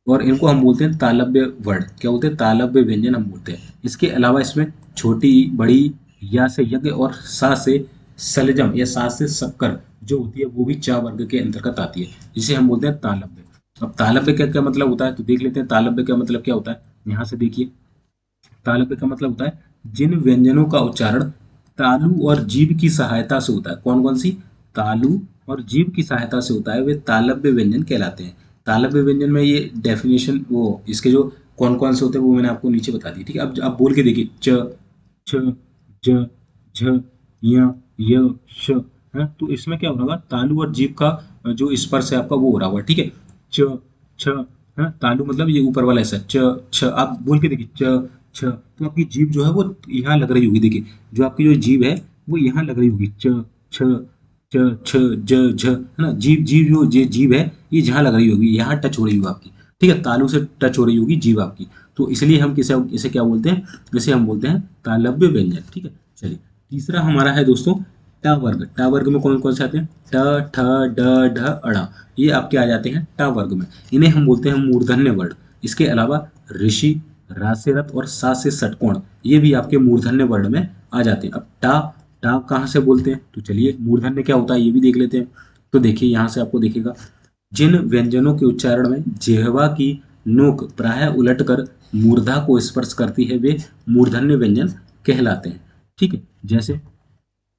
और इनको हम बोलते हैं तालव्य वर्ण, क्या बोलते हैं, तालव्य व्यंजन हम बोलते हैं। इसके अलावा इसमें छोटी बड़ी, या से यज्ञ और सा से सलजम या सा से शक्कर जो होती है वो भी चा वर्ग के अंतर्गत आती है, जिसे हम बोलते हैं तालव्य। अब तालव्य का क्या मतलब होता है, तो देख लेते हैं तालव्य का मतलब क्या होता है। यहाँ से देखिए, तालव्य का मतलब होता है जिन व्यंजनों का उच्चारण तालु और जीभ की सहायता से होता है, कौन कौन सी, तालु और जीभ की सहायता से होता है, वे तालव्य व्यंजन कहलाते हैं। तालव्य व्यंजन में ये डेफिनेशन, वो इसके जो कौन कौन से होते हैं वो मैंने आपको नीचे बता दी, ठीक है। अब आप बोल के देखिए, च छ ज झ य य श, है, तो इसमें क्या हो रहा होगा, तालु और जीभ का जो स्पर्श है आपका वो हो रहा होगा, ठीक है। च छ, है, तालु मतलब ये ऊपर वाला हिस्सा, च छ, आप बोल के देखिए च छ, तो आपकी जीभ जो है वो यहाँ लग रही होगी, देखिए जो आपकी जो जीभ है वो यहाँ लग रही होगी, च छ च छ ज झ, है ना। जीभ जीभ जो ये जीभ है ये जहाँ लग रही होगी, यहाँ टच हो रही होगी आपकी, ठीक है, तालु से टच हो रही होगी जीभ आपकी। तो इसलिए हम किसे इसे क्या बोलते हैं, इसे हम बोलते हैं तालव्य व्यंजन, ठीक है। चलिए तीसरा हमारा है दोस्तों टा वर्ग। टा वर्ग में कौन कौन से आते हैं, ट ठ ड ढ अड़ा, ये आपके आ जाते हैं टा वर्ग में। इन्हें हम बोलते हैं मूर्धन्य वर्ण। इसके अलावा ऋषि, रा से रथ और सा से षटकोण, ये भी आपके मूर्धन्य वर्ण में आ जाते हैं। अब टा, टा कहाँ से बोलते हैं, तो चलिए मूर्धन्य क्या होता है ये भी देख लेते हैं। तो देखिए यहाँ से आपको दिखेगा, जिन व्यंजनों के उच्चारण में जिह्वा की नोक प्रायः उलटकर मूर्धा को स्पर्श करती है वे मूर्धन्य व्यंजन कहलाते हैं, ठीक है। जैसे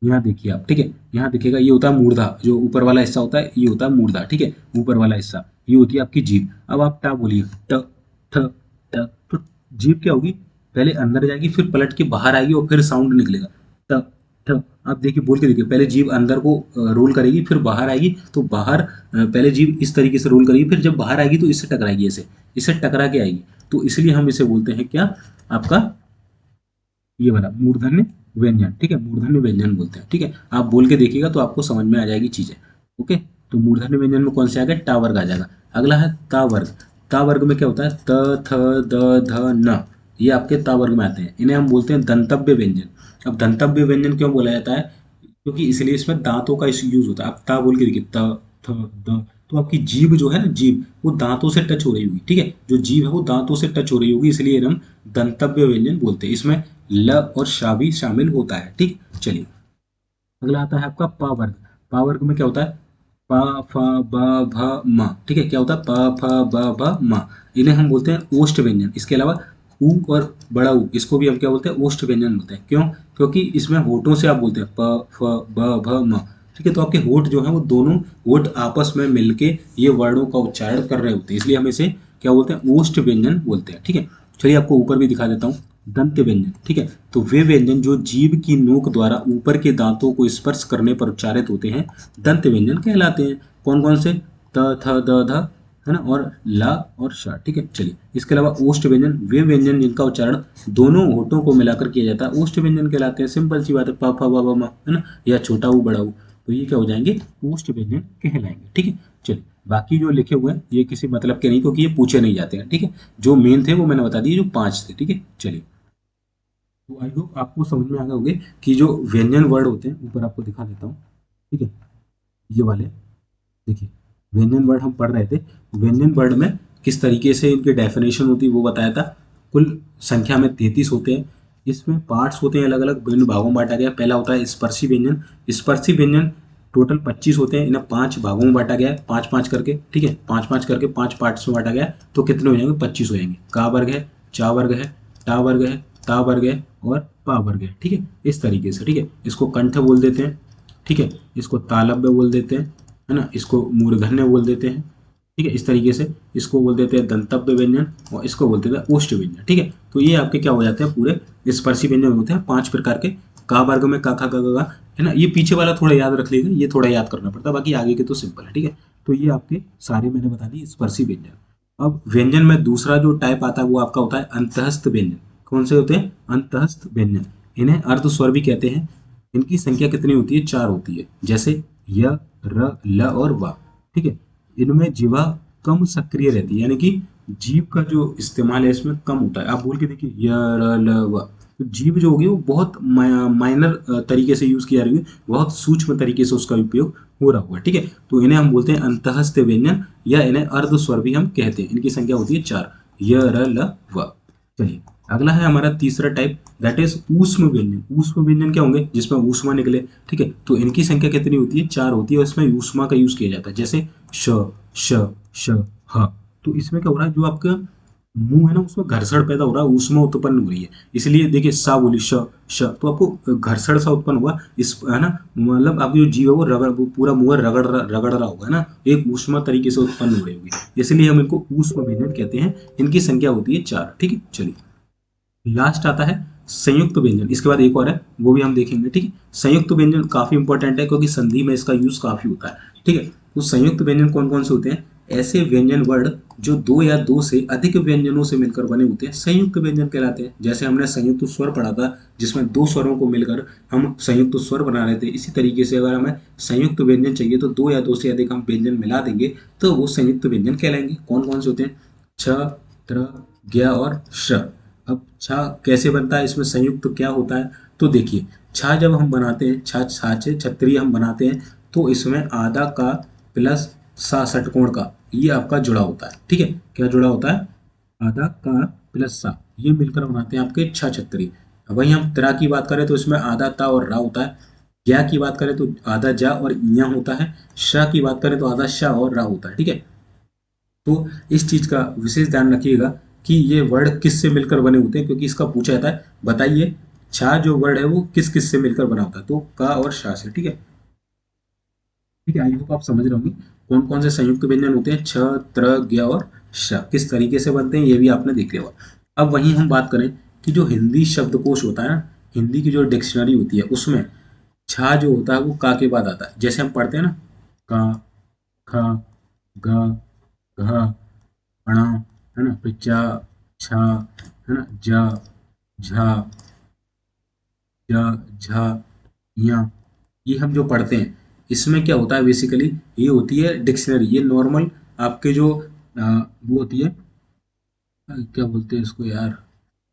यहाँ देखिए आप, ठीक है, यहाँ दिखेगा ये होता है मूर्धा, जो ऊपर वाला हिस्सा होता है ये होता है मूर्धा, ठीक है। ऊपर वाला हिस्सा ये होती है आपकी जीभ। अब आप टा बोलिए, ट ठ ट, तो जीभ क्या होगी, पहले अंदर जाएगी फिर पलट के बाहर आएगी और फिर साउंड निकलेगा ट ठ। आप देखिए बोल के देखिए, पहले जीभ अंदर को रोल करेगी फिर बाहर आएगी, तो बाहर पहले जीभ इस तरीके से रोल करेगी, फिर जब बाहर आएगी तो इससे टकराएगी, ऐसे इससे टकरा के आएगी। तो इसलिए हम इसे बोलते हैं क्या, आपका ये वाला मूर्धन्य व्यंजन, ठीक है, मूर्धन्य व्यंजन बोलते हैं, ठीक है। आप बोल के देखिएगा तो आपको समझ में आ जाएगी चीजें। ओके, तो मूर्धन्य व्यंजन में कौन से आ गए, टा वर्ग आ जाएगा। अगला है ता वर्ग। ता वर्ग में क्या होता है, त थ द ध न, ये आपके ता वर्ग में आते हैं। इन्हें हम बोलते हैं दंतव्य व्यंजन। अब दंतव्य व्यंजन क्यों बोला जाता है, क्योंकि इसलिए इसमें दांतों का यूज होता है। आप ता बोल के देखिए, त थ द, तो आपकी जीभ जो है ना, जीभ वो दांतों से टच हो रही होगी, ठीक है, जो जीभ है वो दांतों से टच हो रही होगी, इसलिए हम दंतव्य व्यंजन बोलते हैं। इसमें ल और शा भी शामिल होता है, ठीक। चलिए अगला आता है आपका पा वर्ग। पा वर्ग में क्या होता है, प फ ब भ म, ठीक है, क्या होता है प फ ब भ म, इन्हें हम बोलते हैं ओष्ठ व्यंजन। इसके अलावा ऊ और बड़ा ऊ, इसको भी हम क्या बोलते हैं, ओष्ठ व्यंजन बोलते हैं। क्यों, क्योंकि इसमें होठों से आप बोलते हैं प फ ब भ म, ठीक है। तो आपके होठ जो है वो दोनों होठ आपस में मिलके ये वर्णों का उच्चारण कर रहे होते हैं, इसलिए हम इसे क्या बोलते हैं, ओष्ठ व्यंजन बोलते हैं, ठीक है। चलिए आपको ऊपर भी दिखा देता हूँ, दंत व्यंजन, ठीक है। तो वे व्यंजन जो जीभ की नोक द्वारा ऊपर के दांतों को स्पर्श करने पर उच्चारित होते हैं दंत व्यंजन कहलाते हैं। कौन कौन से, त थ द ध है ना, और ला और शा, ठीक है। चलिए, इसके अलावा ओष्ठ व्यंजन, वे व्यंजन जिनका उच्चारण दोनों होठों को मिलाकर किया जाता है ओष्ठ व्यंजन कहलाते हैं। सिंपल सी बात है, प फ ब भ म, है ना, या छोटा ऊ बड़ा ऊ, तो ये क्या हो जाएंगे, ओष्ठ व्यंजन कहलाएंगे, ठीक है। चलिए, बाकी जो लिखे हुए हैं ये किसी मतलब के नहीं, क्योंकि ये पूछे नहीं जाते हैं, ठीक है। जो मेन थे वो मैंने बता दिए, जो 5 थे, ठीक है। चलिए, तो आई होप आपको समझ में आ गए होंगे कि जो व्यंजन वर्ड होते हैं, ऊपर आपको दिखा देता हूँ, ठीक है, ये वाले, देखिए, व्यंजन वर्ड हम पढ़ रहे थे। व्यंजन वर्ड में किस तरीके से इनकी डेफिनेशन होती है वो बताया था। कुल संख्या में 33 होते हैं। इसमें पार्ट्स होते हैं, अलग अलग विभिन्न भागों में बांटा गया। पहला होता है स्पर्शी व्यंजन। स्पर्शी व्यंजन टोटल 25 होते हैं, इन्हें 5 भागों में बांटा गया है, 5-5 करके, ठीक है, 5-5 करके 5 पार्ट्स में बांटा गया है। तो कितने हो जाएंगे, 25 हो जाएंगे। का वर्ग है, चा वर्ग है, टा वर्ग है, ता वर्ग है और पा वर्ग है, ठीक है, इस तरीके से, ठीक है। इसको कंठ बोल देते हैं, ठीक है, इसको तालव्य बोल देते हैं, है ना, इसको मूर्धन्य बोल देते हैं, ठीक है, इस तरीके से। इसको बोल देते हैं दंतव्य व्यंजन और इसको बोलते हैं ओष्ठ व्यंजन, ठीक है। तो ये आपके क्या हो जाते हैं, पूरे स्पर्शी व्यंजन होते हैं 5 प्रकार के। का वर्ग में का खा गा गा गा, है ना, ये पीछे वाला थोड़ा याद रख लेगा, ये थोड़ा याद करना पड़ता है, बाकी आगे के तो सिंपल है, ठीक है। तो ये आपके सारे मैंने बता दिए स्पर्शी व्यंजन। अब व्यंजन में दूसरा जो टाइप आता है वो आपका होता है अंतःस्थ व्यंजन। कौन से होते हैं, अंतःस्थ व्यंजन। इन्हें अर्ध स्वर भी कहते हैं। इनकी संख्या कितनी होती है, 4 होती है, जैसे य, र, ल और व, ठीक है। इनमें जीवा कम सक्रिय रहती है, यानी कि जीभ का जो इस्तेमाल है इसमें कम होता है। आप बोल के देखिए, य, र, ल, व, तो जीभ जो होगी वो बहुत माइनर तरीके से यूज की जा रही है, बहुत सूक्ष्म तरीके से उसका उपयोग हो रहा हुआ है, ठीक है। तो इन्हें हम बोलते हैं अंतःस्थ व्यंजन, या इन्हें अर्ध स्वर भी हम कहते हैं। इनकी संख्या होती है 4, य, र, ल, व। चलिए, अगला है हमारा तीसरा टाइप, दैट इज ऊष्म व्यंजन। ऊष्म व्यंजन क्या होंगे, जिसमें ऊष्मा निकले, ठीक है। तो इनकी संख्या कितनी होती है, 4 होती है, और इसमें ऊष्मा का यूज किया जाता है, जैसे श, श, श, ह। तो इसमें क्या हो रहा है, जो आपका मुंह है ना उसमें घर्षण पैदा हो रहा है, ऊष्मा उत्पन्न हो रही है, इसलिए देखिए सा बोली, श, श, तो आपको घर्षण सा उत्पन्न हुआ, इस, है ना, मतलब आपकी जो जीव है वो रगड़, वो पूरा मुंह रगड़ रहा होगा, है ना, एक ऊष्मा तरीके से उत्पन्न हो रही होगी, इसलिए हम इनको ऊष्म व्यंजन कहते हैं। इनकी संख्या होती है 4, ठीक है। चलिए, लास्ट आता है संयुक्त व्यंजन। इसके बाद एक और है, वो भी हम देखेंगे, ठीक है। संयुक्त व्यंजन काफी इंपॉर्टेंट है, क्योंकि संधि में इसका यूज काफी होता है, ठीक है। तो संयुक्त व्यंजन कौन कौन से होते हैं, ऐसे व्यंजन वर्ड जो 2 या 2 से अधिक व्यंजनों से मिलकर बने होते हैं, संयुक्त व्यंजन कहलाते हैं। जैसे हमने संयुक्त स्वर पढ़ा था, जिसमें 2 स्वरों को मिलकर हम संयुक्त स्वर बना रहे थे, इसी तरीके से अगर हमें संयुक्त व्यंजन चाहिए तो 2 या 2 से अधिक हम व्यंजन मिला देंगे, तो वो संयुक्त व्यंजन कहलाएंगे। कौन कौन से होते हैं, छ, त्र, ज्ञ और श। अब छा कैसे बनता है, इसमें संयुक्त क्या होता है, तो देखिए, छा जब हम बनाते हैं, छा छाछे छतरी हम बनाते हैं, तो इसमें आधा का प्लस सा षटकोण का, ये आपका जुड़ा होता है, ठीक है। क्या जुड़ा होता है, आधा का प्लस सा, ये मिलकर बनाते हैं आपके छा छतरी। वहीं हम त्रा की बात करें तो इसमें आधा ता और रा होता है। ज्ञा की बात करें तो आधा जा और इया होता है। शाह की बात करें तो आधा शाह और रा होता है, ठीक है। तो इस चीज का विशेष ध्यान रखिएगा कि ये वर्ड किस से मिलकर बने होते हैं, क्योंकि इसका पूछा जाता है, बताइए छा जो वर्ड है वो किस किस से मिलकर बना होता है, तो का और शा से, ठीक है। ठीक है, आई होप आप समझ रहे होंगे कौन कौन से संयुक्त व्यंजन होते हैं, छ, त्र, ज्ञ और श किस तरीके से बनते हैं, ये भी आपने देख लिया होगा। अब वहीं हम बात करें कि जो हिंदी शब्दकोश होता है ना, हिंदी की जो डिक्शनरी होती है, उसमें छा जो होता है वो का के बाद आता है। जैसे हम पढ़ते हैं ना, का, ख, ग, घ, ण, है ना, फिर च, छ, है ना, ज, झ, ज, झ, य, ये हम जो पढ़ते हैं, इसमें क्या होता है बेसिकली, ये होती है डिक्शनरी। ये नॉर्मल आपके जो वो होती है, क्या बोलते हैं इसको यार,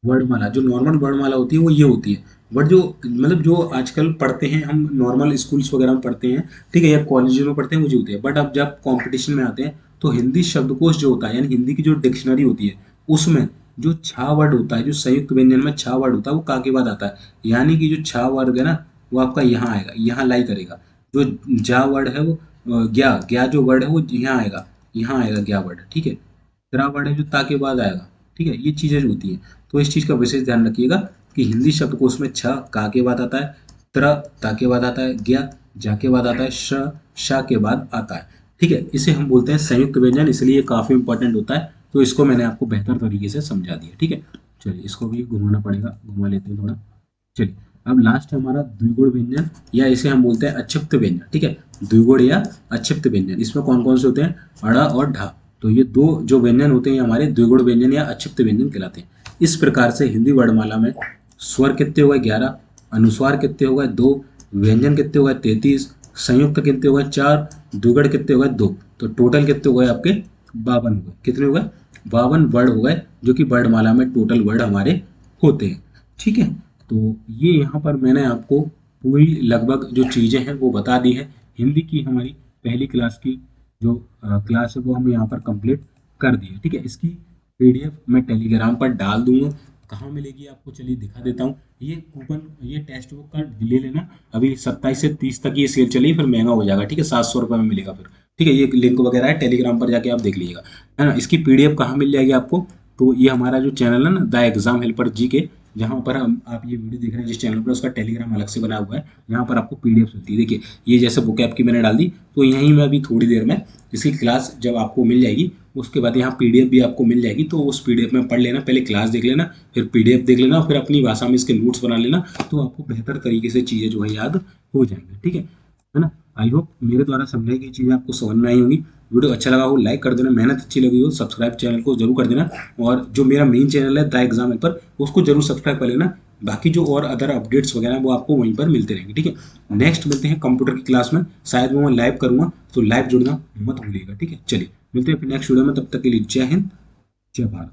वर्णमाला। जो नॉर्मल वर्णमाला होती है वो ये होती है। बट जो मतलब जो आजकल पढ़ते हैं हम, नॉर्मल स्कूल्स वगैरह में पढ़ते हैं, ठीक है, या कॉलेज में पढ़ते हैं, वो जो होती है। बट अब जब कंपटीशन में आते हैं तो हिंदी शब्दकोश जो होता है, यानी हिंदी की जो डिक्शनरी होती है, उसमें जो छा वर्ड होता है, जो संयुक्त व्यंजन में छा वर्ड होता है वो का के बाद आता है। यानी कि जो छा वर्ग है ना, वो आपका यहाँ आएगा, यहाँ लाई करेगा। जो जा वर्ड है वो ज्ञा ज्ञा जो वर्ड है वो यहाँ आएगा ज्ञा वर्ड, ठीक है। त्रा वर्ड है जो ता के बाद आएगा, ठीक है। ये चीजें जो होती हैं, तो इस चीज का विशेष ध्यान रखिएगा कि हिंदी शब्दकोश में छ का के बाद आता है, त्र ता के बाद आता है, ज्ञ जा के बाद आता है, श शा के बाद आता है, ठीक है। इसे हम बोलते हैं संयुक्त व्यंजन, इसलिए ये काफी इंपॉर्टेंट होता है। तो इसको मैंने आपको बेहतर तरीके से समझा दिया, ठीक है। चलिए, इसको भी घुमाना पड़ेगा, घुमा लेते हैं थोड़ा। चलिए, अब लास्ट है हमारा द्विगुण व्यंजन, या इसे हम बोलते हैं अक्षिप्त व्यंजन, ठीक है। द्विगुण या अक्षिप्त व्यंजन, इसमें कौन कौन से होते हैं, अड़ा और ढा। तो ये दो जो व्यंजन होते हैं हमारे द्विगुण व्यंजन या अक्षिप्त व्यंजन कहलाते हैं। इस प्रकार से हिंदी वर्णमाला में स्वर कितने हो गए 11, अनुस्वार कितने हो गए 2, व्यंजन कितने हो गए 33, संयुक्त कितने हो गए 4, द्विगुण कितने हो गए 2। तो टोटल कितने हो गए आपके 52 हो गए। कितने हो गए 52 वर्ड हो गए जो कि वर्णमाला में टोटल वर्ड हमारे होते हैं। ठीक है, तो ये यहाँ पर मैंने आपको पूरी लगभग जो चीज़ें हैं वो बता दी है। हिंदी की हमारी पहली क्लास की जो क्लास है वो हम यहाँ पर कंप्लीट कर दी है। ठीक है, इसकी पीडीएफ मैं टेलीग्राम पर डाल दूंगा। कहाँ मिलेगी आपको, चलिए दिखा देता हूँ। ये कूपन, ये टेक्स्ट बुक का ले लेना। अभी 27 से 30 तक ये सेल चलेगी, फिर महंगा हो जाएगा। ठीक है, 700 रुपये में मिलेगा फिर। ठीक है, ये लिंक वगैरह है, टेलीग्राम पर जाके आप देख लीजिएगा, है ना। इसकी पीडीएफ कहाँ मिल जाएगी आपको, तो ये हमारा जो चैनल है ना द एग्जाम हेल्पर जी के, जहाँ पर हम आप ये वीडियो देख रहे हैं जिस चैनल पर, उसका टेलीग्राम अलग से बना हुआ है। यहाँ पर आपको पीडीएफ मिलती है। देखिए ये जैसे बुक ऐप की मैंने डाल दी, तो यहीं में अभी थोड़ी देर में इसकी क्लास जब आपको मिल जाएगी, उसके बाद यहाँ पीडीएफ भी आपको मिल जाएगी। तो उस पीडीएफ में पढ़ लेना, पहले क्लास देख लेना, फिर पीडीएफ देख लेना, फिर अपनी भाषा में इसके नोट्स बना लेना। तो आपको बेहतर तरीके से चीज़ें जो है याद हो जाएंगी। ठीक है ना। आई होप मेरे द्वारा समझाई गई चीज़ें आपको समझ में आई होंगी। वीडियो अच्छा लगा हो लाइक कर देना, मेहनत अच्छी लगी हो सब्सक्राइब चैनल को जरूर कर देना। और जो मेरा मेन चैनल है द एग्जाम पर, उसको जरूर सब्सक्राइब कर लेना। बाकी जो और अदर अपडेट्स वगैरह हैं वो आपको वहीं पर मिलते रहेंगे। ठीक है, नेक्स्ट मिलते हैं कंप्यूटर की क्लास में, शायद वो मैं लाइव करूँगा, तो लाइव जुड़ना मत भूलिएगा। ठीक है, चलिए मिलते हैं फिर नेक्स्ट वीडियो में। तब तक के लिए जय हिंद, जय भारत।